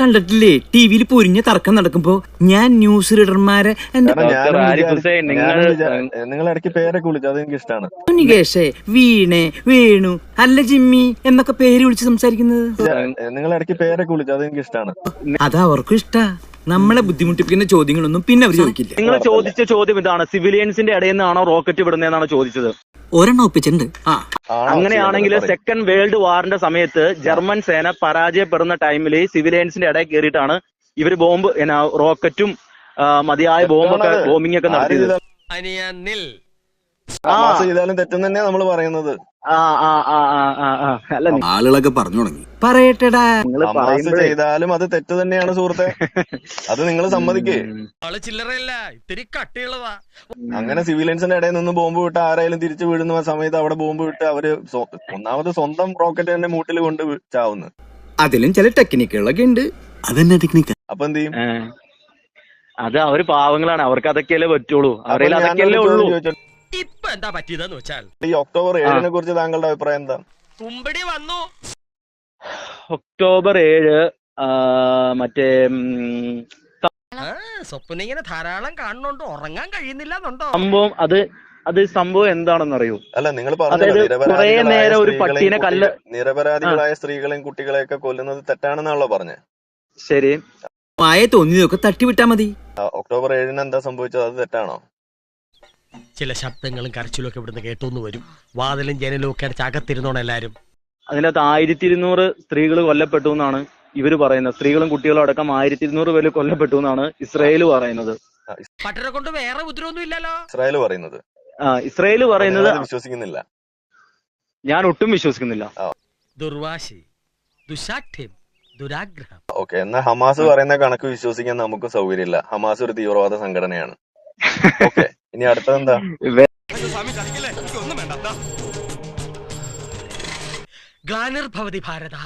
കണ്ടിട്ടില്ലേ ടിവിയിൽ പൊരിഞ്ഞ തർക്കം നടക്കുമ്പോ ഞാൻ ന്യൂസ് റീഡർമാരെ നിങ്ങൾ ഇടയ്ക്ക് പേരൊക്കെ വിളിച്ചു, അത് എനിക്ക് ഇഷ്ടമാണ്. നികേഷേ, വീണേ, വേണു, അല്ല ജിമ്മി എന്നൊക്കെ പേര് വിളിച്ച് സംസാരിക്കുന്നത് നിങ്ങൾ ഇടയ്ക്ക് പേരൊക്കെ വിളിച്ചു, അത് എനിക്ക് ഇഷ്ടമാണ്. അത് അവർക്കും ഇഷ്ടാ. നമ്മളെ ബുദ്ധിമുട്ടിപ്പിക്കുന്ന ചോദ്യങ്ങളൊന്നും പിന്നെ അവർ ചോദിക്കില്ല. നിങ്ങൾ ചോദിച്ച ചോദ്യം ഇതാണ്, സിവിലിയൻസിന്റെ ഇടയിൽ നിന്നാണോ റോക്കറ്റ് വിടുന്നതെന്നാണ് ചോദിച്ചത്. ഒരെണ്ണം ഒപ്പിച്ചിട്ടുണ്ട്. അങ്ങനെയാണെങ്കിൽ സെക്കൻഡ് വേൾഡ് വാറിന്റെ സമയത്ത് ജർമ്മൻ സേന പരാജയപ്പെടുന്ന ടൈമില് സിവിലിയൻസിന്റെ ഇടയിൽ കയറിയിട്ടാണ് ഇവര് ബോംബ് റോക്കറ്റും മതിയായ ബോംബിംഗ് ഒക്കെ നടത്തിയത്. ചെയ്താലും തെറ്റെന്ന് തന്നെയാ നമ്മള് പറയുന്നത്. അല്ല, ആളുകളൊക്കെ പറഞ്ഞു തുടങ്ങി. പറയട്ടെടാ, ചെയ്താലും അത് തെറ്റ് തന്നെയാണ് സുഹൃത്തെ. അത് നിങ്ങൾ സമ്മതിക്കേ. അങ്ങനെ സിവിലിയൻസിന്റെ ഇടയിൽ നിന്ന് ബോംബ് വിട്ട് ആരായാലും തിരിച്ചു വീഴുന്ന സമയത്ത് അവിടെ ബോംബ് വിട്ട് അവര് ഒന്നാമത് സ്വന്തം റോക്കറ്റ് തന്നെ മൂട്ടിൽ കൊണ്ട് ചാവുന്നു. അതിലും ചില ടെക്നിക്കുകളൊക്കെ ഉണ്ട്. അതെന്നെ ടെക്നിക്ക്. അപ്പൊ എന്ത് ചെയ്യും? അത് അവര് പാവങ്ങളാണ്, അവർക്ക് അതൊക്കെയല്ലേ പറ്റുള്ളൂ, അവരെ അതൊക്കെയല്ലേ ഉള്ളൂ. ഇപ്പൊ എന്താ പറ്റിയതെന്ന് വെച്ചാൽ ഈ ഒക്ടോബർ 7 കുറിച്ച് താങ്കളുടെ അഭിപ്രായം എന്താ? കുമ്പടി വന്നു. ഒക്ടോബർ 7 മറ്റേ സ്വപ്നം ഇങ്ങനെ ധാരാളം കാണുന്നുണ്ടോ, ഉറങ്ങാൻ കഴിയുന്നില്ല എന്നുണ്ടോ സംഭവം? അത് സംഭവം എന്താണെന്നറിയോ? അല്ല, നിങ്ങൾ കുറെ നേരം ഒരു പട്ടീനെ നിരപരാധികളായ സ്ത്രീകളെയും കുട്ടികളെയൊക്കെ കൊല്ലുന്നത് തെറ്റാണെന്നാണല്ലോ പറഞ്ഞത്. ശരി, മായ തോന്നിയതൊക്കെ തട്ടിവിട്ടാ മതി. ഒക്ടോബർ 7 എന്താ സംഭവിച്ചത്? അത് തെറ്റാണോ? ചില ശബ്ദങ്ങളും കരച്ചിലും ഒക്കെ ഇവിടുന്ന് കേട്ടോന്ന് വരും. വാതിലും ജനലും ഒക്കെ അടച്ച് അകത്തിരുന്നോണം എല്ലാരും. അതിനകത്ത് 1200 സ്ത്രീകൾ കൊല്ലപ്പെട്ടു എന്നാണ് ഇവര് പറയുന്നത്. സ്ത്രീകളും കുട്ടികളും അടക്കം 1200 പേര് കൊല്ലപ്പെട്ടു എന്നാണ് ഇസ്രായേൽ പറയുന്നത്. പട്ടരെ കൊണ്ട് വേറെ ഉത്തരവൊന്നും ഇല്ലല്ലോ ഇസ്രായേൽ പറയുന്നത്. ഇസ്രായേൽ പറയുന്നത് വിശ്വസിക്കുന്നില്ല. ഞാൻ ഒട്ടും വിശ്വസിക്കുന്നില്ല. ദുർവാശി, ദുശാഠ്യം, ദുരാഗ്രഹം. ഓക്കെ, എന്നാ ഹമാസ് പറയുന്ന കണക്ക് വിശ്വസിക്കാൻ നമുക്ക് സൗകര്യമില്ല. ഹമാസ് ഒരു തീവ്രവാദ സംഘടനയാണ്. ഓക്കെ, ഇനി അടുത്തതെന്താ? ഗ്ലാനിർഭവതി ഭാരത.